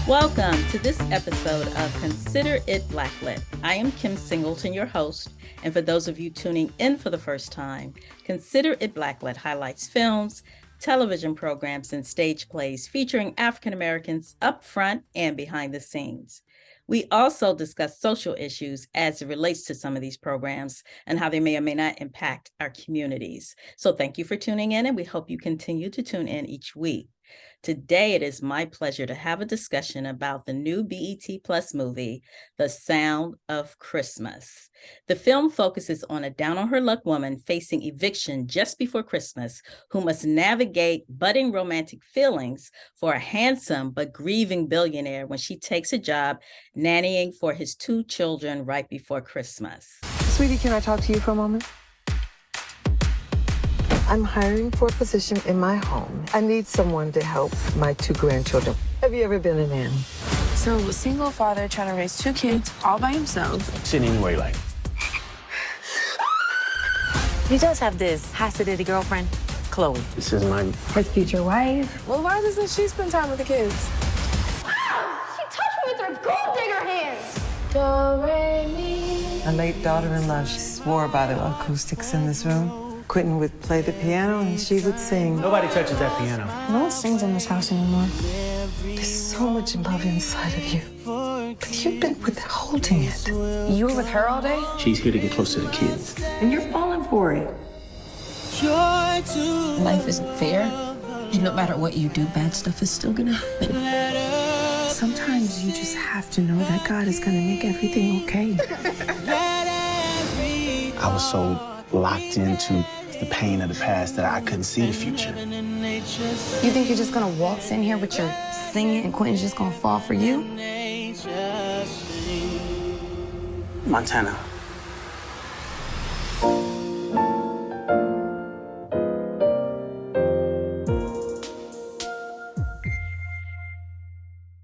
Welcome to this episode of Consider It Blacklit. I am Kim Singleton, your host, and for those of you tuning in for the first time, Consider It Blacklit highlights films, television programs, and stage plays featuring African Americans up front and behind the scenes. We also discuss social issues as it relates to some of these programs and how they may or may not impact our communities. So thank you for tuning in, and we hope you continue to tune in each week. Today, it is my pleasure to have a discussion about the new BET Plus movie, The Sound of Christmas. The film focuses on a down-on-her-luck woman facing eviction just before Christmas who must navigate budding romantic feelings for a handsome but grieving billionaire when she takes a job nannying for his 2 children right before Christmas. Sweetie, can I talk to you for a moment? I'm hiring for a position in my home. I need someone to help my 2 grandchildren. Have you ever been a nanny? So, a single father trying to raise 2 kids all by himself. Sitting anyway, like. He does have this high-city girlfriend, Chloe. This is my Future wife. Well, why doesn't she spend time with the kids? She touched me with her gold digger hands. Do, re, mi. My late daughter-in-law, she swore by the acoustics in this room. Quentin would play the piano and she would sing. Nobody touches that piano. No one sings in this house anymore. There's so much love inside of you, but you've been withholding it. You were with her all day? She's here to get close to the kids. And you're falling for it. Life isn't fair. And no matter what you do, bad stuff is still gonna happen. Sometimes you just have to know that God is gonna make everything okay. I was so locked into the pain of the past that I couldn't see the future. You think you're just gonna waltz in here with your singing and Quentin's just gonna fall for you? Montana.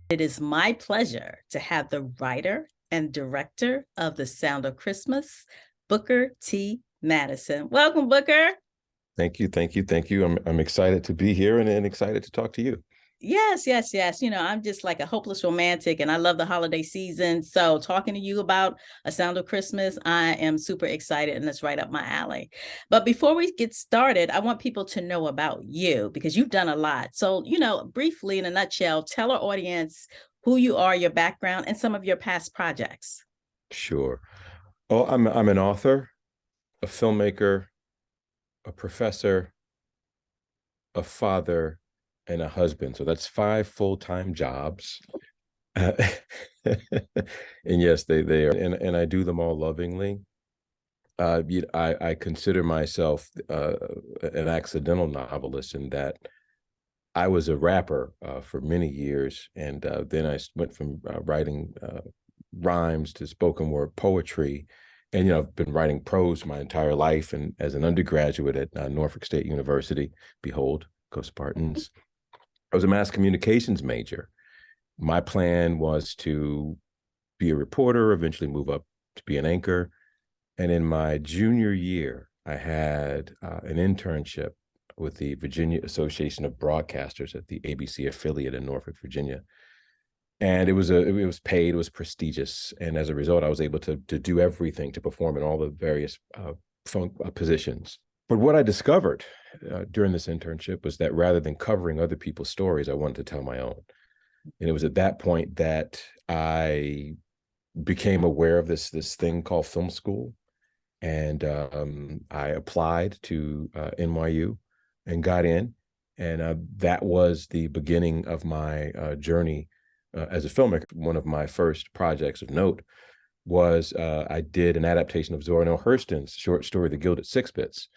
It is my pleasure to have the writer and director of The Sound of Christmas, Booker T. Mattison. Welcome, Booker. Thank you. I'm excited to be here and excited to talk to you. Yes. You know, I'm just like a hopeless romantic and I love the holiday season. So talking to you about A Sound of Christmas, I am super excited and it's right up my alley. But before we get started, I want people to know about you because you've done a lot. So, you know, briefly in a nutshell, tell our audience who you are, your background, and some of your past projects. Sure. Oh, I'm an author, a filmmaker, a professor, a father, and a husband. So that's 5 full-time jobs. And yes, they are, and I do them all lovingly. I consider myself an accidental novelist in that I was a rapper for many years, and then I went from writing rhymes to spoken word poetry. And, you know, I've been writing prose my entire life. And as an undergraduate at Norfolk State University, behold, go Spartans, I was a mass communications major. My plan was to be a reporter, eventually move up to be an anchor. And in my junior year, I had an internship with the Virginia Association of Broadcasters at the ABC affiliate in Norfolk, Virginia. And it was paid, it was prestigious. And as a result, I was able to do everything, to perform in all the various positions. But what I discovered during this internship was that rather than covering other people's stories, I wanted to tell my own. And it was at that point that I became aware of this thing called film school. And I applied to NYU and got in. And that was the beginning of my journey as a filmmaker. One of my first projects of note was I did an adaptation of Zora Neale Hurston's short story, The Gilded Six-Bits,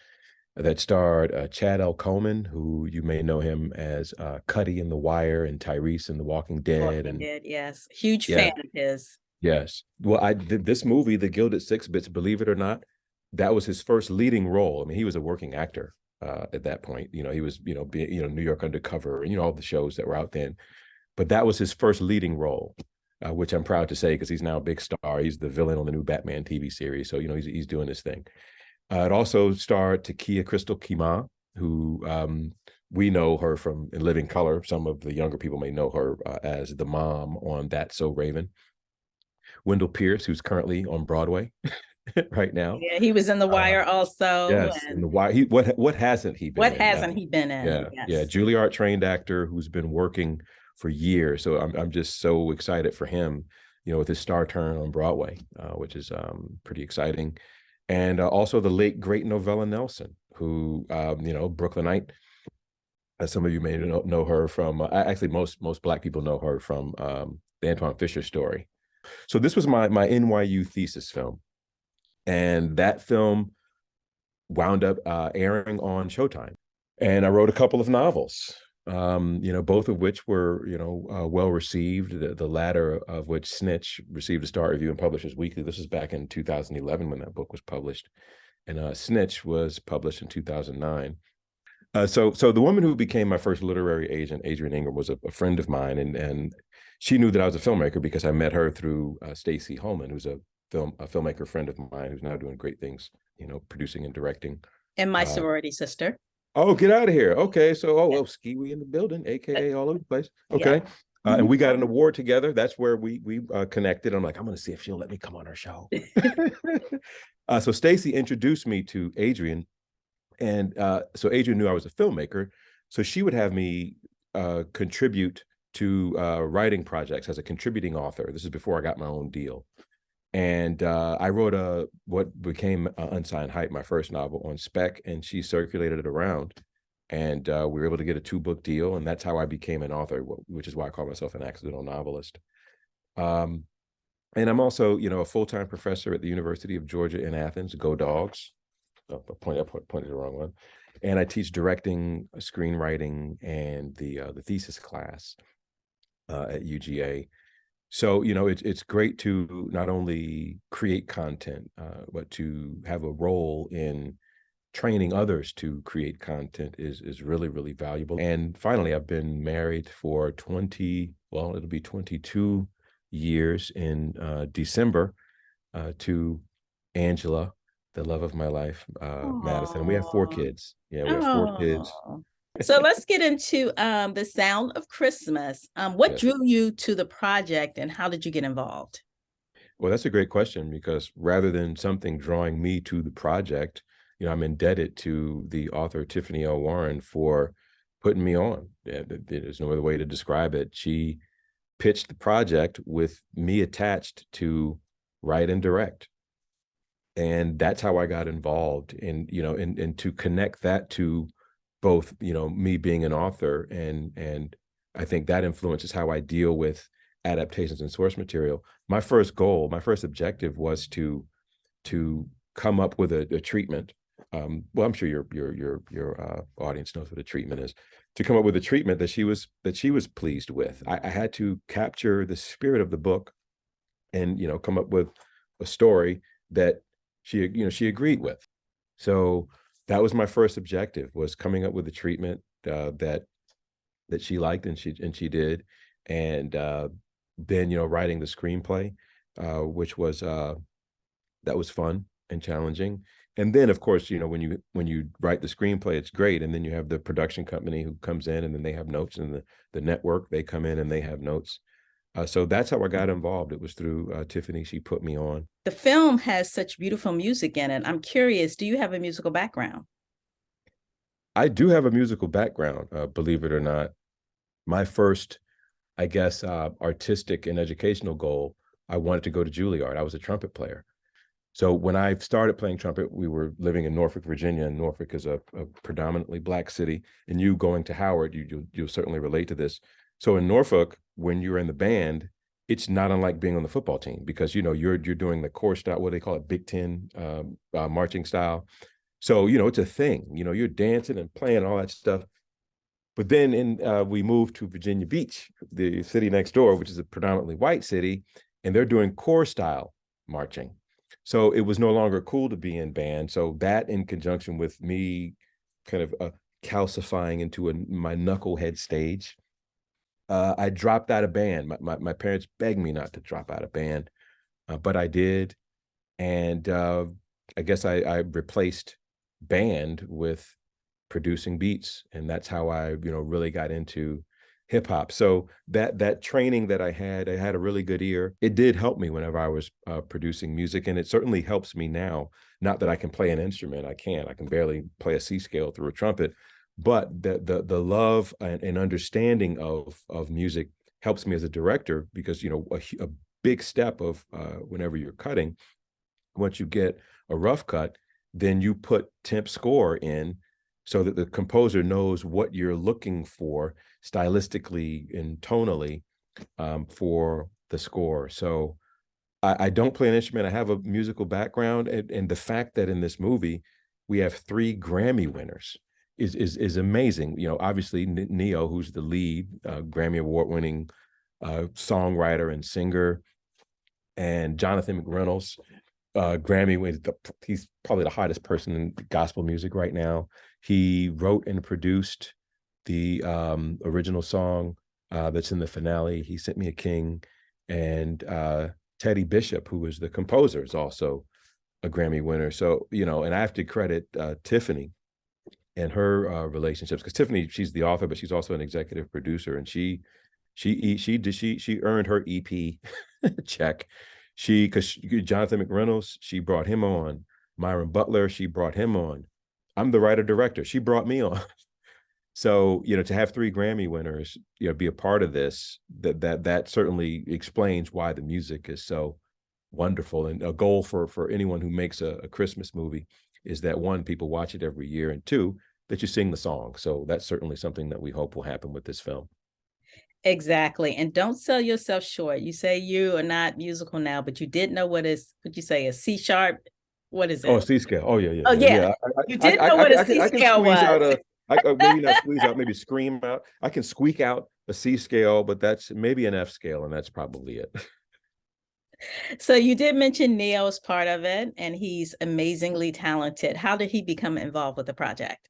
that starred Chad L. Coleman, who you may know him as Cuddy in The Wire and Tyrese in The Walking Dead. Yes. Huge fan of his. Yes. Well, I did this movie, The Gilded Six-Bits, believe it or not, that was his first leading role. I mean, he was a working actor at that point. You know, he was, New York Undercover and, all the shows that were out then. But that was his first leading role, which I'm proud to say because he's now a big star. He's the villain on the new Batman TV series. So, he's doing his thing. It also starred Takia Crystal Kima, who we know her from In Living Color. Some of the younger people may know her as the mom on That's So Raven. Wendell Pierce, who's currently on Broadway right now. Yeah, he was in The Wire also. Yes, in And The Wire. What hasn't he been what in? hasn't he been in? Yeah, Yes. Juilliard trained actor who's been working for years. So I'm just so excited for him, with his star turn on Broadway, which is pretty exciting. And also the late great Novella Nelson, who Brooklynite. As some of you may know her from. Actually, most Black people know her from the Antoine Fisher Story. So this was my NYU thesis film, and that film wound up airing on Showtime. And I wrote a couple of novels, both of which were, well received. The latter of which, Snitch, received a star review in Publishers Weekly. This was back in 2011 when that book was published, and Snitch was published in 2009. So the woman who became my first literary agent, Adrienne Ingram, was a friend of mine, and she knew that I was a filmmaker because I met her through Stacey Holman, who's a filmmaker friend of mine who's now doing great things, producing and directing. And my sorority sister. Oh, get out of here. Okay, so Ski, we in the building, aka all over the place. Okay. Yeah. And we got an award together. That's where we connected. I'm like, I'm gonna see if she'll let me come on her show. So Stacey introduced me to Adrienne. And so Adrienne knew I was a filmmaker, so she would have me contribute to writing projects as a contributing author. This is before I got my own deal. And I wrote what became Unsigned Hype, my first novel, on spec, and she circulated it around. And we were able to get a 2-book deal, and that's how I became an author, which is why I call myself an accidental novelist. And I'm also, a full-time professor at the University of Georgia in Athens. Go Dogs. I pointed the wrong one. And I teach directing, screenwriting, and the thesis class at UGA. So, it's great to not only create content, but to have a role in training others to create content is really, really valuable. And finally, I've been married for it'll be 22 years in December to Angela, the love of my life, Mattison. And we have 4 kids. Yeah, we have 4 kids. So let's get into The Sound of Christmas. What drew you to the project, and how did you get involved? Well, that's a great question, because rather than something drawing me to the project, I'm indebted to the author Tiffany L for putting me on. There's no other way to describe it. She pitched the project with me attached to write and direct. And that's how I got involved in, and to connect that to both, me being an author, and I think that influences how I deal with adaptations and source material. My first objective was to come up with a treatment. Well, I'm sure your audience knows what a treatment is. To come up with a treatment that she was pleased with. I had to capture the spirit of the book, and come up with a story that she agreed with. So that was my first objective, was coming up with a treatment that she liked, and she did. And then, writing the screenplay, which was that was fun and challenging. And then, of course, when you write the screenplay, it's great. And then you have the production company who comes in, and then they have notes, and the network, they come in and they have notes. So that's how I got involved. It was through Tiffany. She put me on. The film has such beautiful music in it. I'm curious, do you have a musical background? I do have a musical background, believe it or not. My first, I guess, artistic and educational goal, I wanted to go to Juilliard. I was a trumpet player. So when I started playing trumpet, we were living in Norfolk, Virginia, and Norfolk is a predominantly Black city. And you going to Howard, you'll certainly relate to this. So in Norfolk, when you're in the band, it's not unlike being on the football team, because you're doing the core style, what they call it, Big Ten marching style. So it's a thing. You're dancing and playing all that stuff. But then we moved to Virginia Beach, the city next door, which is a predominantly white city, and they're doing core style marching. So it was no longer cool to be in band. So that, in conjunction with me kind of calcifying into my knucklehead stage, I dropped out of band. My parents begged me not to drop out of band, but I did. And I guess I replaced band with producing beats, and that's how I, really got into hip hop. So that training that I had a really good ear. It did help me whenever I was producing music, and it certainly helps me now. Not that I can play an instrument, I can't. I can barely play a C scale through a trumpet, but the love and understanding of music helps me as a director, because a big step of whenever you're cutting, once you get a rough cut, then you put temp score in so that the composer knows what you're looking for stylistically and tonally for the score. So I don't play an instrument. I have a musical background, and the fact that in this movie we have 3 Grammy winners is amazing. Obviously Neo, who's the lead, Grammy Award winning songwriter and singer, and Jonathan McReynolds, Grammy, he's probably the hottest person in gospel music right now. He wrote and produced the original song that's in the finale, He Sent Me a King. And Teddy Bishop, who was the composer, is also a Grammy winner. So, and I have to credit Tiffany and her relationships, because Tiffany, she's the author, but she's also an executive producer, and she earned her EP check. Because Jonathan McReynolds, she brought him on. Myron Butler, she brought him on. I'm the writer director. She brought me on. So, to have 3 Grammy winners, be a part of this, that certainly explains why the music is so wonderful. And a goal for anyone who makes a Christmas movie is that, 1, people watch it every year, and 2, that you sing the song. So that's certainly something that we hope will happen with this film. Exactly. And don't sell yourself short. You say you are not musical now, but you did know would you say, a C sharp? What is it? Oh, C scale. Oh, yeah. Oh, yeah. You did know what a C scale was. Maybe not squeeze out, maybe scream out. I can squeak out a C scale, but that's maybe an F scale, and that's probably it. So you did mention Neo as part of it, and he's amazingly talented. How did he become involved with the project?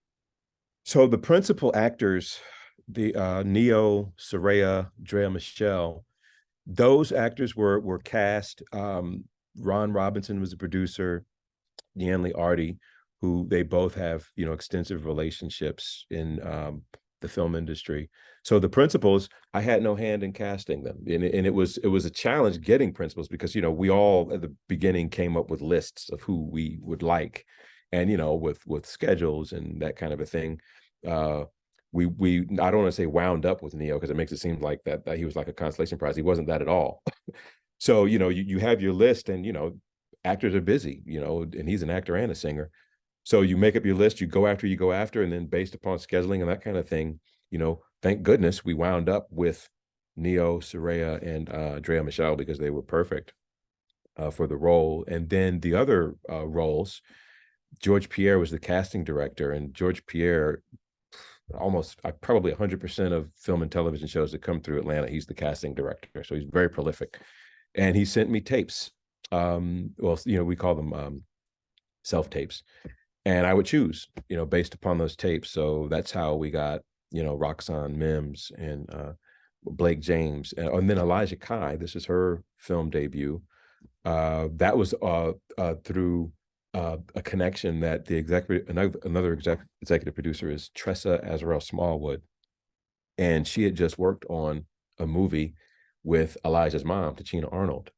So the principal actors, the Neo, Serayah, Draya Michele, those actors were cast. Ron Robinson was the producer, Yanley Arty, who they both have, extensive relationships in the film industry. So the principals, I had no hand in casting them. And it was a challenge getting principals, because, we all at the beginning came up with lists of who we would like. And, with schedules and that kind of a thing, we I don't want to say wound up with Neo, because it makes it seem like that he was like a consolation prize. He wasn't that at all. So, you have your list, and, actors are busy, and he's an actor and a singer. So you make up your list, you go after, and then based upon scheduling and that kind of thing, thank goodness we wound up with Neo, Serayah, and Draya Michele, because they were perfect for the role. And then the other roles, George Pierre was the casting director, and George Pierre, probably 100% of film and television shows that come through Atlanta, he's the casting director. So he's very prolific. And he sent me tapes. We call them self-tapes. And I would choose, based upon those tapes. So that's how we got, Roxanne Mims and Blake James. And then Elijah Kai, this is her film debut. That was through a connection that another executive producer is Tressa Azrael Smallwood. And she had just worked on a movie with Elijah's mom, Tachina Arnold.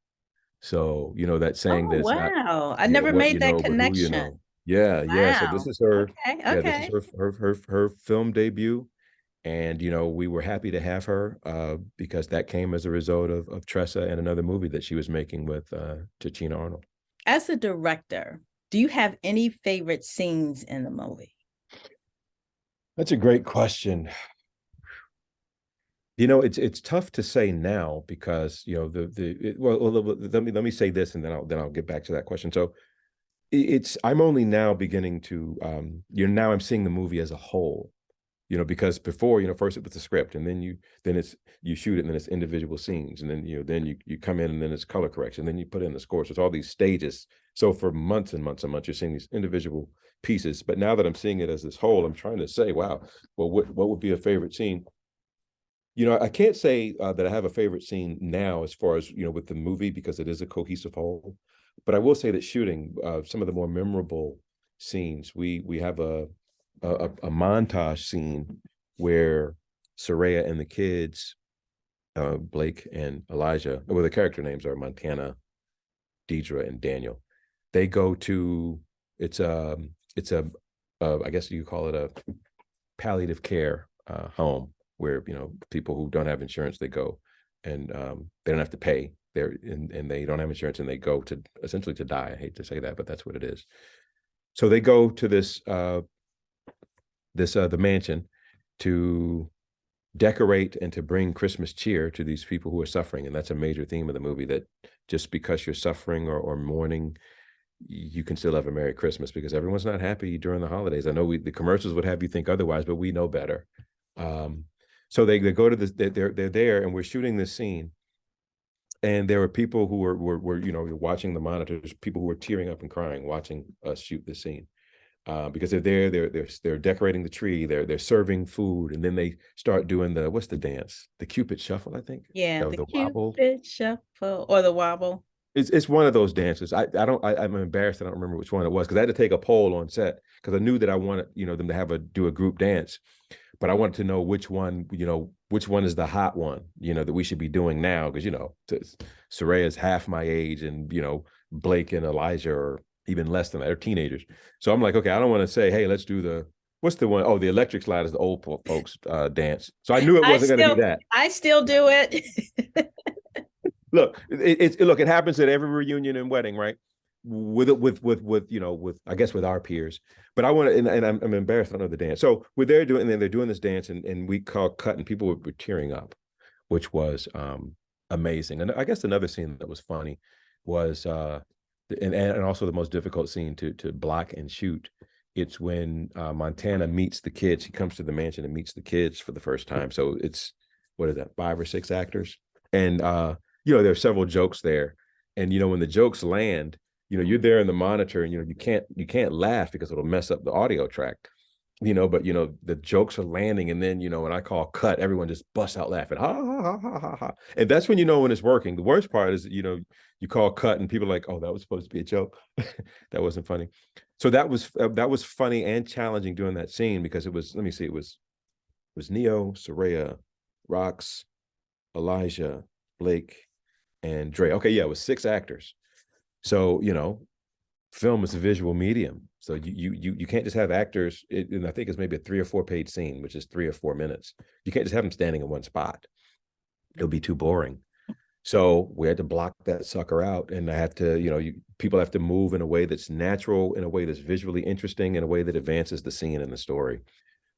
So, that saying that it's not, wow. I never made that connection. Yeah. So Wow. this is her, Okay. yeah, this is her film debut. And, we were happy to have her because that came as a result of Tressa and another movie that she was making with Tachina Arnold. As a director, do you have any favorite scenes in the movie? That's a great question. It's tough to say now, because let me say this, and then I'll get back to that question. So I'm only now beginning to now I'm seeing the movie as a whole, because before, first it was the script, and then you shoot it, and then it's individual scenes, and then then you come in, and then it's color correction, then you put in the score. So it's all these stages. So for months and months and months, you're seeing these individual pieces. But now that I'm seeing it as this whole, I'm trying to say, wow, well, what would be a favorite scene? I can't say that I have a favorite scene now as far as, with the movie, because it is a cohesive whole. But I will say that shooting some of the more memorable scenes, we have a a montage scene where Serayah and the kids, Blake and Elijah, well, the character names are Montana, Deidre, and Daniel. They go to it's a I guess you call it a palliative care home where people who don't have insurance, they go and they don't have to pay. And they don't have insurance and they go to essentially to die. I hate to say that, but that's what it is. So they go to the mansion to decorate and to bring Christmas cheer to these people who are suffering. And that's a major theme of the movie, that just because you're suffering or mourning, you can still have a Merry Christmas, because everyone's not happy during the holidays. I know the commercials would have you think otherwise, but we know better. So they go to this, they're there, and we're shooting this scene. And there were people who were watching the monitors, people who were tearing up and crying, watching us shoot this scene. Because they're decorating the tree, they're serving food, and then they start doing what's the dance? The Cupid Shuffle, I think. Yeah, the wobble. Cupid Shuffle or the wobble. It's one of those dances. I'm embarrassed I don't remember which one it was, because I had to take a poll on set, because I knew that I wanted them to do a group dance, but I wanted to know which one is the hot one that we should be doing now, because Serayah is half my age, and Blake and Elijah are even less than that. They're teenagers. So I'm like, okay, I don't want to say, hey, let's do what's the one? Oh, the electric slide is the old folks dance. So I knew it wasn't going to be that. I still do it. Look, it happens at every reunion and wedding, right? With I guess with our peers. But I want to, and I'm embarrassed I don't know the dance. So they're doing this dance, and we call cut, and people were tearing up, which was amazing. And I guess another scene that was funny was and also the most difficult scene to block and shoot. It's when Montana meets the kids. He comes to the mansion and meets the kids for the first time. So it's, what is that, 5 or 6 actors? And there are several jokes there. And when the jokes land, you're there in the monitor, and you can't laugh because it'll mess up the audio track. But the jokes are landing, and then when I call cut, everyone just busts out laughing, ha ha ha ha ha ha. And that's when when it's working. The worst part is you call cut and people are like, oh, that was supposed to be a joke. That wasn't funny. So that was funny and challenging doing that scene, because it was, let me see, it was Neo, Serayah, Rox, Elijah, Blake, and Dre. Okay, yeah, it was 6 actors. So film is a visual medium, so you can't just have actors. And I think it's maybe a 3 or 4 page scene, which is 3 or 4 minutes. You can't just have them standing in one spot. It'll be too boring. So we had to block that sucker out, and I had to, people have to move in a way that's natural, in a way that's visually interesting, in a way that advances the scene and the story.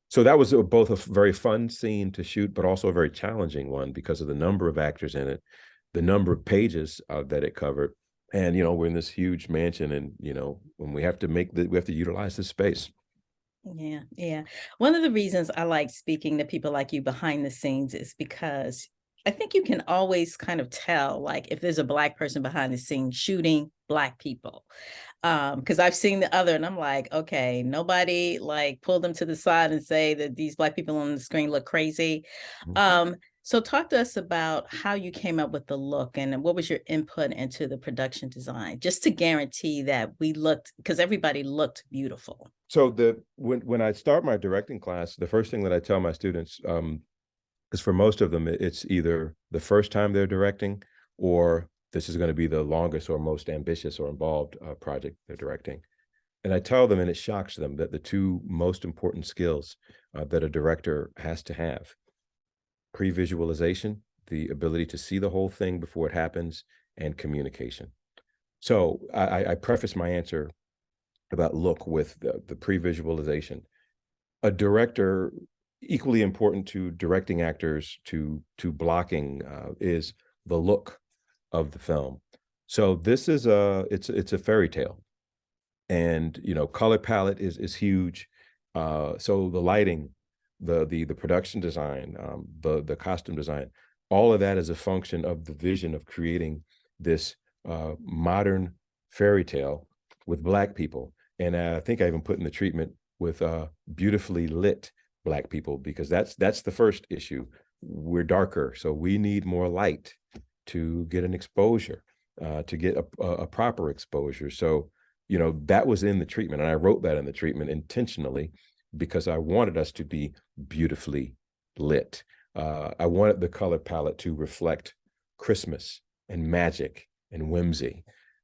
So that was both a very fun scene to shoot, but also a very challenging one because of the number of actors in it, the number of pages that it covered. And, we're in this huge mansion, and, when we have to utilize this space. Yeah. Yeah. One of the reasons I like speaking to people like you behind the scenes is because I think you can always kind of tell, like, if there's a Black person behind the scenes shooting Black people. Because I've seen the other, and I'm like, okay, nobody like pulled them to the side and say that these Black people on the screen look crazy. So talk to us about how you came up with the look, and what was your input into the production design, just to guarantee that because everybody looked beautiful. So when I start my directing class, the first thing that I tell my students, because for most of them, it's either the first time they're directing, or this is going to be the longest or most ambitious or involved project they're directing. And I tell them, and it shocks them, that the 2 most important skills that a director has to have: pre-visualization, the ability to see the whole thing before it happens, and communication. So I preface my answer about look with the pre-visualization. A director, equally important to directing actors, to blocking, is the look of the film. So this is it's a fairy tale, and color palette is huge. So the lighting, the production design, the costume design, all of that is a function of the vision of creating this modern fairy tale with Black people. And I think I even put in the treatment with beautifully lit Black people, because that's the first issue. We're darker, so we need more light to get an exposure, to get a proper exposure. So that was in the treatment, and I wrote that in the treatment intentionally, because I wanted us to be beautifully lit. I wanted the color palette to reflect Christmas and magic and whimsy.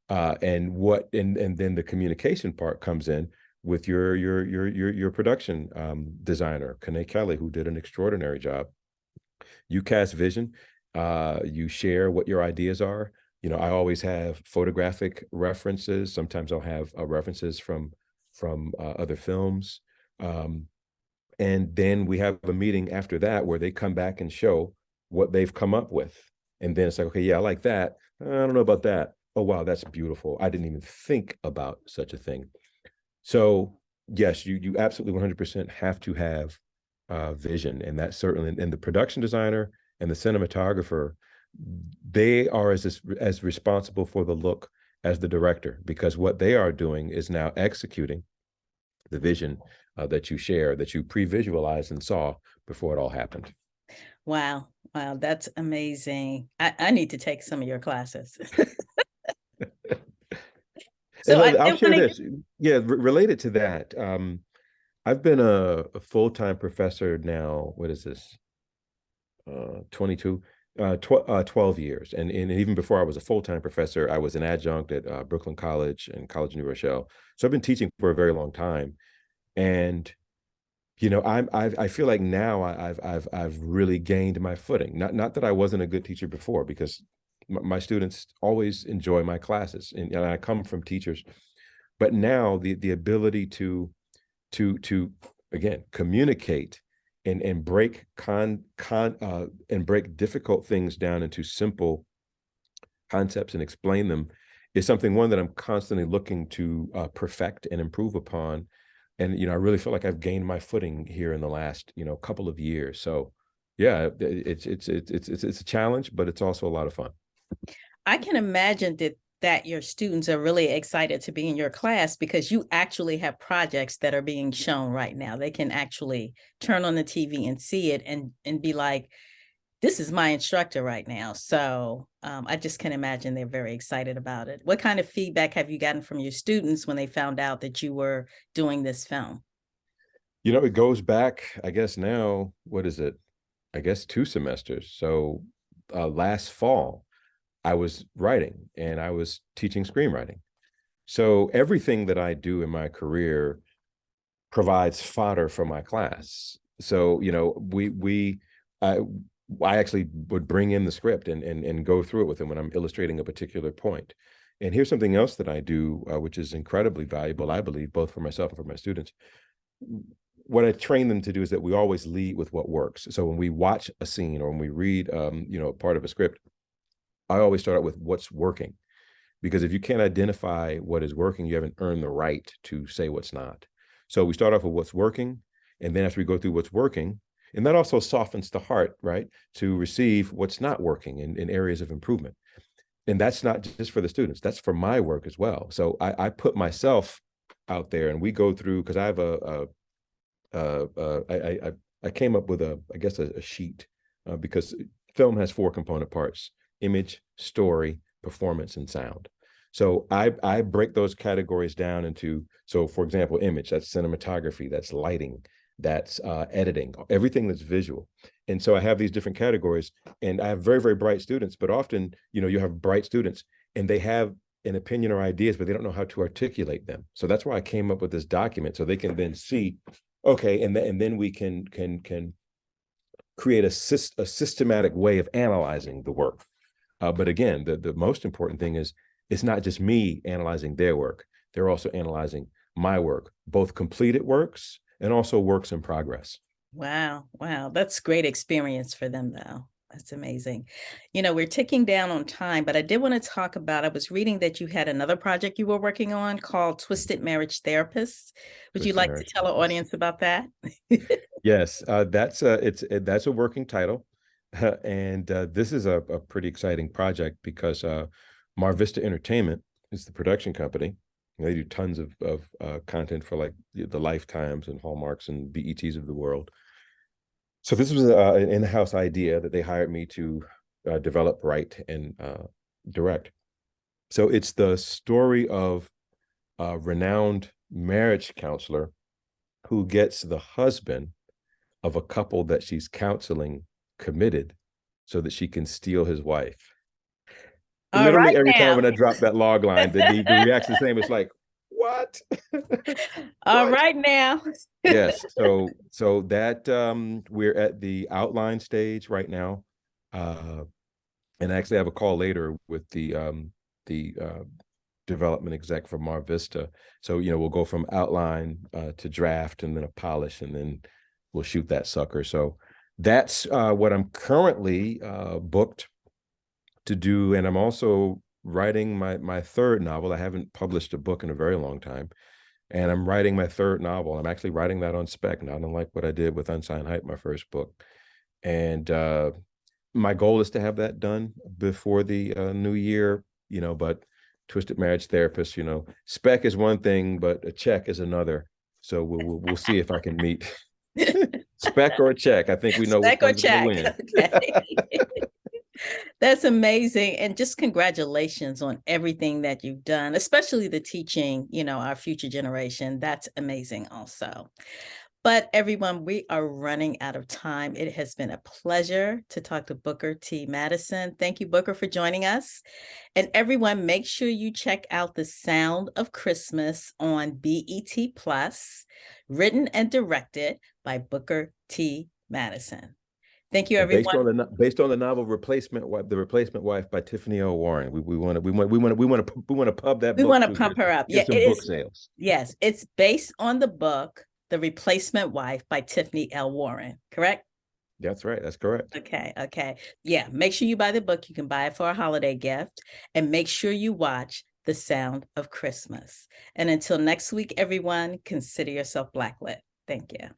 And then the communication part comes in with your production designer, Kane Kelly, who did an extraordinary job. You cast vision, you share what your ideas are. I always have photographic references. Sometimes I'll have references from other films. And then we have a meeting after that where they come back and show what they've come up with. And then it's like, okay, yeah, I like that. I don't know about that. Oh, wow, that's beautiful. I didn't even think about such a thing. So yes, you absolutely 100% have to have vision. And that's certainly, and the production designer and the cinematographer, they are as responsible for the look as the director, because what they are doing is now executing the vision that you share, that you pre-visualized and saw before it all happened. Wow. Wow. That's amazing. I need to take some of your classes. So And I I'll did share want to, this. Yeah, related to that. I've been a full-time professor now. What is this? 22, 12 years. And even before I was a full-time professor, I was an adjunct at Brooklyn College and College New Rochelle. So I've been teaching for a very long time. And I feel like now I've really gained my footing. Not that I wasn't a good teacher before, because my students always enjoy my classes, and I come from teachers. But now the ability to again communicate and break and break difficult things down into simple concepts and explain them is something, one, that I'm constantly looking to perfect and improve upon. And I really feel like I've gained my footing here in the last couple of years. So yeah, it's a challenge, but it's also a lot of fun. I can imagine that your students are really excited to be in your class, because you actually have projects that are being shown right now. They can actually turn on the TV and see it and be like, this is my instructor right now. So I just can imagine they're very excited about it. What kind of feedback have you gotten from your students when they found out that you were doing this film? It goes back, I guess now, what is it? I guess 2 semesters. So last fall, I was writing and I was teaching screenwriting. So everything that I do in my career provides fodder for my class. So, I actually would bring in the script and go through it with them when I'm illustrating a particular point. And here's something else that I do, which is incredibly valuable, I believe, both for myself and for my students. What I train them to do is that we always lead with what works. So when we watch a scene or when we read, part of a script, I always start out with what's working, because if you can't identify what is working, you haven't earned the right to say what's not. So we start off with what's working, and then after we go through what's working, and that also softens the heart, right, to receive what's not working in areas of improvement. And that's not just for the students, that's for my work as well. So I put myself out there, and we go through, because I have I came up with a sheet, because film has 4 component parts: image, story, performance, and sound. So I break those categories down into, so for example, image, that's cinematography, that's lighting, that's editing, everything that's visual. And so I have these different categories, and I have very, very bright students, but often, you have bright students and they have an opinion or ideas, but they don't know how to articulate them. So that's why I came up with this document, so they can then see, okay, and then we can create a systematic way of analyzing the work. But again, the most important thing is, it's not just me analyzing their work. They're also analyzing my work, both completed works and also works in progress. Wow. Wow. That's great experience for them, though. That's amazing. We're ticking down on time, but I did want to talk about, I was reading that you had another project you were working on called Twisted Marriage Therapists. Would you Twisted like to Marriage tell our Therapists. audience about that? Yes, that's a working title. And this is a pretty exciting project, because Mar Vista Entertainment is the production company. They do tons of content for like the Lifetimes and Hallmarks and BETs of the world. So this was an in-house idea that they hired me to develop, write, and direct. So it's the story of a renowned marriage counselor who gets the husband of a couple that she's counseling committed so that she can steal his wife. All Literally right every time now. when I drop that log line, the reaction is the same. It's like, what? All What? right now. Yes. So that we're at the outline stage right now. And I actually have a call later with the development exec from Mar Vista. So, we'll go from outline to draft and then a polish, and then we'll shoot that sucker. So that's what I'm currently booked to do. And I'm also writing my third novel. I haven't published a book in a very long time. And I'm writing my third novel. I'm actually writing that on spec, not unlike what I did with Unsigned Hype, my first book. And my goal is to have that done before the new year, but Twisted Marriage Therapist, spec is one thing, but a check is another. So we'll see if I can meet spec or a check. I think we know Spec which or one's going check. to win. Okay. That's amazing. And just congratulations on everything that you've done, especially the teaching, our future generation. That's amazing also. But everyone, we are running out of time. It has been a pleasure to talk to Booker T. Mattison. Thank you, Booker, for joining us. And everyone, make sure you check out The Sound of Christmas on BET Plus, written and directed by Booker T. Mattison. Thank you, everyone. Based on the novel The Replacement Wife by Tiffany L. Warren. We want to pub that book. We want to pump her up. Yeah, some book sales. Yes, it's based on the book The Replacement Wife by Tiffany L. Warren, correct? That's right. That's correct. Okay. Yeah, make sure you buy the book. You can buy it for a holiday gift, and make sure you watch The Sound of Christmas. And until next week, everyone, consider yourself Blacklit. Thank you.